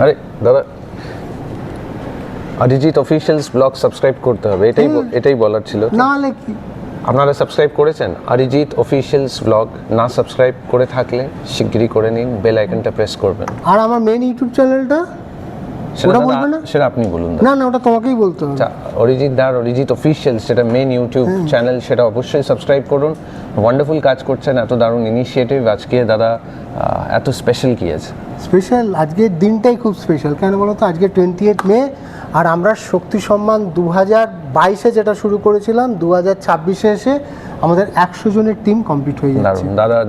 আরে দাদা, Arijit অফিশিয়ালস blog subscribe করতে হবে, এটাই বলার ছিল। নাহলে কি আপনারা সাবস্ক্রাইব করেছেন অরিজিৎ অফিশিয়ালস ব্লগ? না সাবস্ক্রাইব করে থাকলে শিগগিরই করে নিন, বেল আইকনটা প্রেস করবেন। আর আমার মেন ইউটিউব চ্যানেলটা ওটা বলবে না? সেটা আপনি বলুন। না না, ওটা তোমাকেই বলতে হবে। অরিজিৎ দার অরিজিৎ অফিশিয়ালস, সেটা মেন ইউটিউব চ্যানেল, সেটা অবশ্যই সাবস্ক্রাইব করুন। ওয়ান্ডারফুল কাজ করছেন, এত দারুণ ইনিশিয়েটিভ। আজকে দাদা এত স্পেশাল কি আছে? স্পেশাল আজকের দিনটাই খুব স্পেশাল। কেন বলো তো? আজকে 28 মে, আর আমরা শক্তি সম্মান 2022-এ যেটা শুরু করেছিলাম, 2026-এ এসে আমাদের 100 জনের টিম কমপ্লিট হয়ে যাচ্ছে।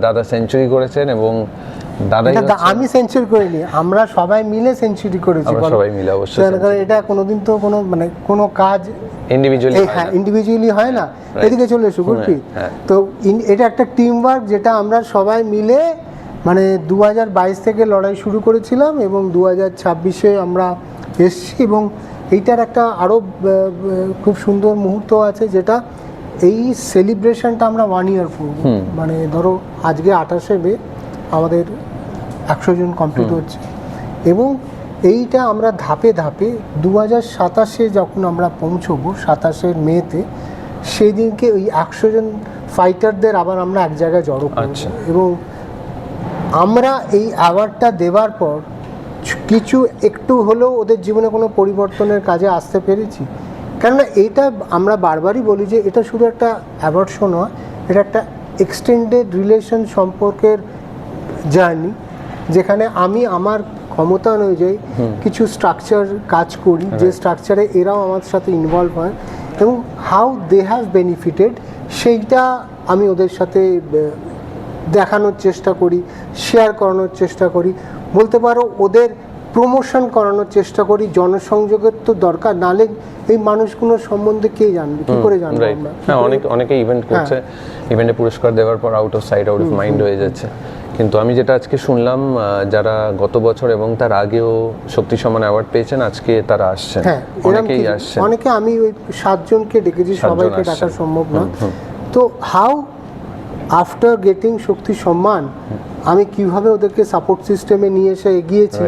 দাদা সেঞ্চুরি করেছেন, এবং আমি সেঞ্চুরি করিনি, আমরা সবাই মিলে সেঞ্চুরি করেছি। সবাই মিলে অবশ্যই। এটা কোনোদিন তো কোনো কাজ ইন্ডিভিজুয়ালি হয় না। এদিকে চলে এসো গুরপ্রীত। তো এটা একটা টিম ওয়ার্ক, যেটা আমরা সবাই মিলে 2022 থেকে লড়াই শুরু করেছিলাম, এবং 2026-এ আমরা এসছি। এবং এইটার একটা আরও খুব সুন্দর মুহূর্ত আছে, যেটা এই সেলিব্রেশনটা আমরা 1 ইয়ার করব। ধরো আজকে 28শে মে আমাদের 100 জন কমপ্লিট হচ্ছে, এবং এইটা আমরা ধাপে ধাপে 2027-এ যখন আমরা পৌঁছবো, 27শে মেতে, সেই দিনকে ওই 100 জন ফাইটারদের আবার আমরা এক জায়গায় জড়ো করব। এবং আমরা এই অ্যাওয়ার্ডটা দেওয়ার পর কিছু একটু হলেও ওদের জীবনে কোনো পরিবর্তনের কাজে আসতে পেরেছি। কেননা এইটা আমরা বারবারই বলি যে এটা শুধু একটা অ্যাওয়ার্ড শো নয়, এটা একটা এক্সটেন্ডেড রিলেশন সম্পর্কের জার্নি, যেখানে আমি আমার ক্ষমতা অনুযায়ী কিছু স্ট্রাকচার কাজ করি, যে স্ট্রাকচারে এরাও আমার সাথে ইনভলভ হয়, এবং হাউ দে হ্যাভ বেনিফিটেড সেইটা আমি ওদের সাথে দেখানোর চেষ্টা করি, শেয়ার করানোর চেষ্টা করি, বলতে পারো ওদের প্রমোশন করানোর চেষ্টা করি। জনসংযোগের তো দরকার, নালে এই মানুষগুলোর সম্বন্ধে কে জানবে, কি করে জানবো আমরা? হ্যাঁ, অনেকে ইভেন্ট করছে, ইভেন্টে পুরস্কার দেওয়ার পর out of sight out of mind হয়ে যাচ্ছে। কিন্তু আমি যেটা আজকে শুনলাম, যারা গত বছর এবং তার আগেও শক্তি সম্মান অ্যাওয়ার্ড পেয়েছেন, আজকে তারা আসছেন। অনেকেই আসছেন। অনেকে, আমি ওই 7 জনকে ডেকেছি, সবাইকে ডাকা সম্ভব না। তো হাউ আফটার গেটিং শক্তি সম্মান আমি কিভাবে ওদেরকে সাপোর্ট সিস্টেমে নিয়ে এসে এগিয়েছি,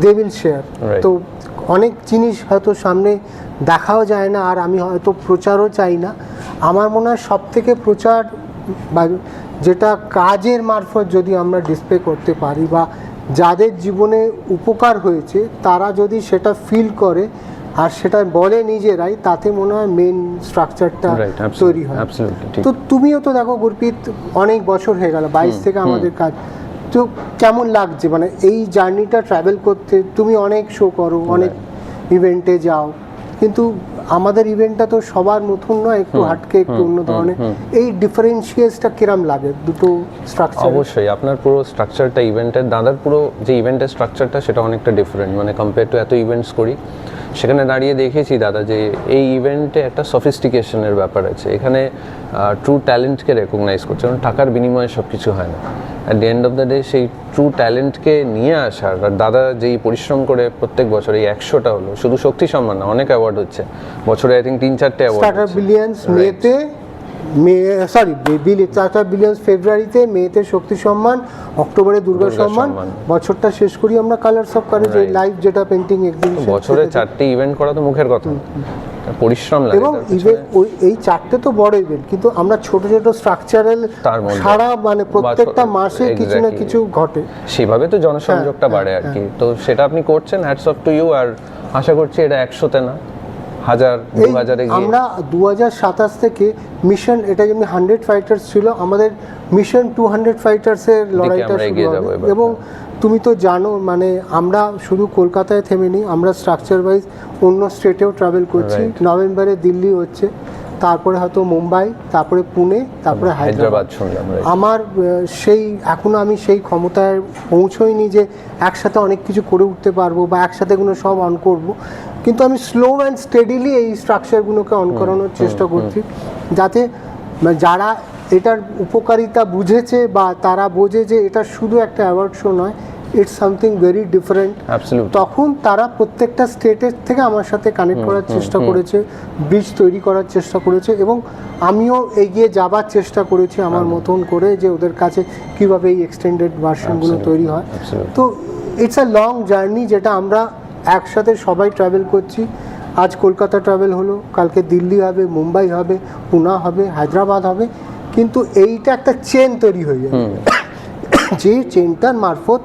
দে উইল শেয়ার। তো অনেক জিনিস হয়তো সামনে দেখাও যায় না, আর আমি হয়তো প্রচারও চাই না। আমার মনে হয় সব থেকে প্রচার বা যেটা কাজের মারফত যদি আমরা ডিসপ্লে করতে পারি, বা যাদের জীবনে উপকার হয়েছে তারা যদি সেটা ফিল করে আর সেটা বলে নিজেরাই, তাতে মনে হয় মেন স্ট্রাকচারটা তৈরি হয়। তো তুমিও তো দেখো গুরপ্রীত, অনেক বছর হয়ে গেল, 22 থেকে আমাদের কাজ। তো কেমন লাগছে এই জার্নিটা ট্রাভেল করতে? তুমি অনেক শো করো, অনেক ইভেন্টে যাও, কিন্তু আমাদের ইভেন্টটা তো সবার মতন নয়, একটু হাটকে, একটু অন্য ধরনের। এই ডিফারেন্সিয়েশনটা কিরম লাগে দুটো স্ট্রাকচার? অবশ্যই আপনার পুরো স্ট্রাকচারটা, ইভেন্টের দাদার পুরো যে ইভেন্টের স্ট্রাকচারটা, সেটা অনেকটা ডিফারেন্ট। কম্পেয়ার টু এত ইভেন্টস করি, সেখানে দাঁড়িয়ে দেখেছি দাদা যে এই ইভেন্টে একটা সফিস্টিকেশনের ব্যাপার আছে। এখানে ট্রু ট্যালেন্টকে রেকগনাইজ করছে, কারণ টাকার বিনিময়ে সব কিছু হয় না। At the end of the day সেই ট্রু ট্যালেন্টকে নিয়ে আসার, আর দাদা যেই পরিশ্রম করে প্রত্যেক বছর এই 100টা হলো, শুধু শক্তি সম্মান না, অনেক অ্যাওয়ার্ড হচ্ছে বছরে। আই থিঙ্ক 3-4টে অ্যাওয়ার্ড। স্টার্টার বিলিয়ন্স মেতে, স্টার্টার বিলিয়ন্স ফেব্রুয়ারিতে, মেতে শক্তি সম্মান, অক্টোবরে দুর্গা সম্মান। বছরটা শেষ করি আমরা কালার্স অফ কারেজ, এই লাইভ যেটা পেন্টিং এক্সিবিশন। বছরে 4টে ইভেন্ট করা তো মুখের কথা, পরিশ্রম লাগে। এবং এই 4টে তো বড় ইভেন্ট, কিন্তু আমরা ছোট ছোট স্ট্রাকচারাল সারা প্রত্যেকটা মাসে কিছু না কিছু ঘটে, সেভাবে তো জনসংযোগটা বাড়ে আর কি। তো সেটা আপনি করছেন, হ্যাটস অফ টু ইউ। আর আশা করছি এটা 100তে না, 1000-2000-এ গিয়ে। আমরা 2027 থেকে মিশন, এটা যেমনি 100 ফাইটার্স ছিল, আমাদের মিশন 200 ফাইটার্সের লড়াইটা শুরু হবে। এবং তুমি তো জানো, আমরা শুধু কলকাতায় থেমে নেই, আমরা স্ট্রাকচার ওয়াইজ অন্য স্টেটেও ট্রাভেল করছি। নভেম্বরে দিল্লি হচ্ছে, তারপরে হয়তো মুম্বাই, তারপরে পুনে, তারপরে হায়দ্রাবাদ। আমার এখনো আমি সেই ক্ষমতায় পৌঁছইনি যে একসাথে অনেক কিছু করে উঠতে পারবো, বা একসাথে কোনো সব অন করব। কিন্তু আমি স্লো অ্যান্ড স্টেডিলি এই স্ট্রাকচারগুলোকে অন করানোর চেষ্টা করছি, যাতে যারা এটার উপকারিতা বুঝেছে, বা তারা বোঝে যে এটা শুধু একটা অ্যাওয়ার্ড শো নয়, ইটস সামথিং ভেরি ডিফারেন্ট, তখন তারা প্রত্যেকটা স্টেটের থেকে আমার সাথে কানেক্ট করার চেষ্টা করেছে, ব্রিজ তৈরি করার চেষ্টা করেছে, এবং আমিও এগিয়ে যাবার চেষ্টা করেছি আমার মতন করে, যে ওদের কাছে কীভাবে এই এক্সটেন্ডেড ভার্সনগুলো তৈরি হয়। তো ইটস আ লং জার্নি, যেটা আমরা একসাথে সবাই ট্রাভেল করছি। আজ কলকাতা ট্রাভেল হলো, কালকে দিল্লি হবে, মুম্বাই হবে, পুনা হবে, হায়দ্রাবাদ হবে, কিন্তু এইটা একটা চেন তৈরি হয়ে যাবে, যে চেনটার মারফত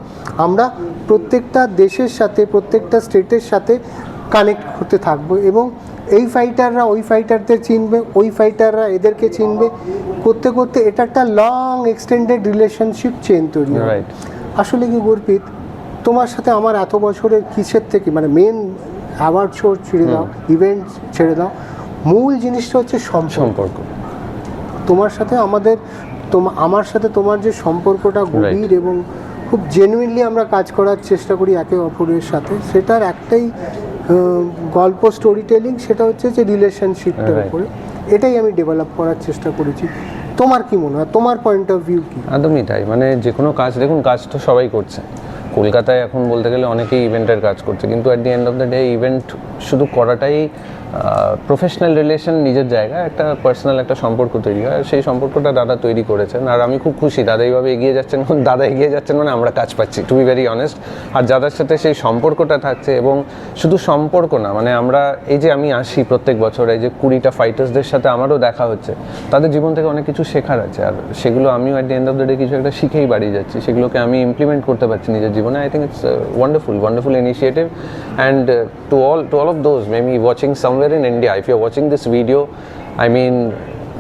আমরা প্রত্যেকটা দেশের সাথে, প্রত্যেকটা স্টেটের সাথে কানেক্ট হতে থাকবো, এবং এই ফাইটাররা ওই ফাইটারদের চিনবে, ওই ফাইটাররা এদেরকে চিনবে, করতে করতে এটা একটা লং এক্সটেন্ডেড রিলেশনশিপ চেন তৈরি হবে। আসলে কি গর্পিত, তোমার সাথে আমার এত বছরের কিসের থেকে, মানে মেন অ্যাওয়ার্ড শো ছেড়ে দাও, ইভেন্ট ছেড়ে দাও, মূল জিনিসটা হচ্ছে সম্পর্ক। তোমার সাথে আমার সাথে তোমার যে সম্পর্কটা গভীর এবং খুব জেনুইনলি আমরা কাজ করার চেষ্টা করি একে অপরের সাথে, সেটার একটাই গল্প, স্টোরি টেলিং, সেটা হচ্ছে যে রিলেশনশিপটার উপরে। এটাই আমি ডেভেলপ করার চেষ্টা করেছি। তোমার কি মনে হয়, তোমার পয়েন্ট অফ ভিউ কি? একদমই তাই, মানে যে কোনো কাজ, দেখুন কাজ তো সবাই করছে, কলকাতায় এখন বলতে গেলে অনেকেই ইভেন্টের কাজ করছে, কিন্তু at the end of the day event শুধু করাটাই প্রফেশনাল রিলেশন, নিজের জায়গায় একটা পার্সোনাল একটা সম্পর্ক তৈরি হয়, আর সেই সম্পর্কটা দাদা তৈরি করেছেন, আর আমি খুব খুশি দাদা এইভাবে এগিয়ে যাচ্ছেন। দাদা এগিয়ে যাচ্ছেন মানে আমরা কাজ পাচ্ছি, টু বি ভেরি অনেস্ট। আর দাদার সাথে সেই সম্পর্কটা থাকছে, এবং শুধু সম্পর্ক না, মানে আমরা এই যে আমি আসি প্রত্যেক বছর, এই যে 20টা ফাইটার্সদের সাথে আমারও দেখা হচ্ছে, তাদের জীবন থেকে অনেক কিছু শেখার আছে, আর সেগুলো আমিও at the end of the day কিছু একটা শিখেই বাড়ি যাচ্ছি, সেগুলোকে আমি ইমপ্লিমেন্ট করতে পারছি নিজের জীবনে। I think it's wonderful initiative, and to all of those maybe watching somewhere in India, if you're watching this video, I mean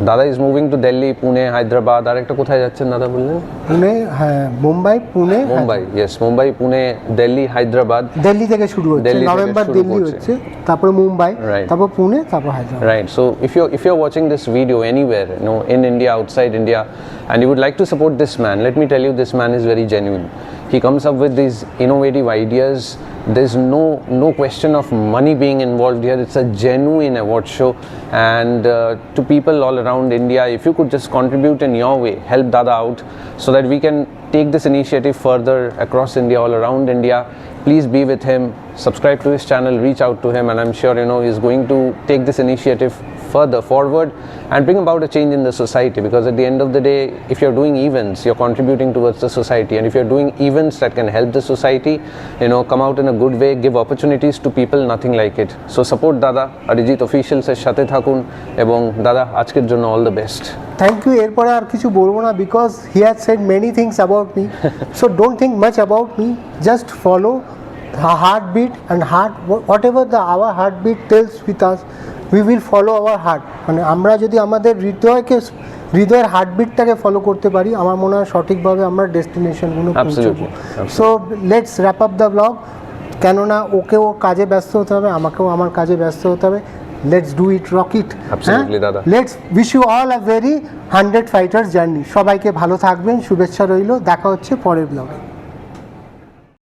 দাদা is moving to Delhi, Pune, Hyderabad, আর একটা কোথায় যাচ্ছেন দাদা বললেন? পুনে, হ্যাঁ, মুম্বাই, পুনে, মুম্বাই, পুনে, দিল্লি, হায়দ্রাবাদ। দিল্লি থেকে শুরু হচ্ছে, নভেম্বর দিল্লি হচ্ছে, তারপর মুম্বাই, তারপর পুনে, তারপর Hyderabad. Right, so if you're watching this video anywhere, in India, outside India, and you would like to support this man, let me tell you, this man is very genuine. He comes up with these innovative ideas. There's no question of money being involved here. It's a genuine award show, and to people all around India, if you could just contribute in your way, help Dada out, so that we can take this initiative further across India, all around India. Please be with him, subscribe to his channel, reach out to him, and I'm sure he's going to take this initiative further forward and bring about a change in the society, because at the end of the day, if you're doing events, you're contributing towards the society, and if you're doing events that can help the society, come out in a good way, give opportunities to people, nothing like it. So support Dada, Arijit Officials এর সাথে থাকুন, এবং দাদা আজকের জন্য all the best. Thank you. এরপরে আর কিছু বলবো না, because he has said many things about me, so don't think much about me, just follow the heartbeat, and whatever our heartbeat tells with us, we will follow our heart. মানে আমরা যদি আমাদের হৃদয়ের হার্টবিটটাকে ফলো করতে পারি, আমার মনে হয় সঠিকভাবে আমরা ডেস্টিনেশনগুলো পৌঁছাবো। So let's wrap up the blog, কেননা ওকেও কাজে ব্যস্ত হতে হবে, আমাকেও আমার কাজে ব্যস্ত হতে হবে। Let's do it, rock it. Let's wish you all a very 100 fighters journey. সবাইকে ভালো থাকবেন, শুভেচ্ছা রইল, দেখা হচ্ছে পরের ব্লগে।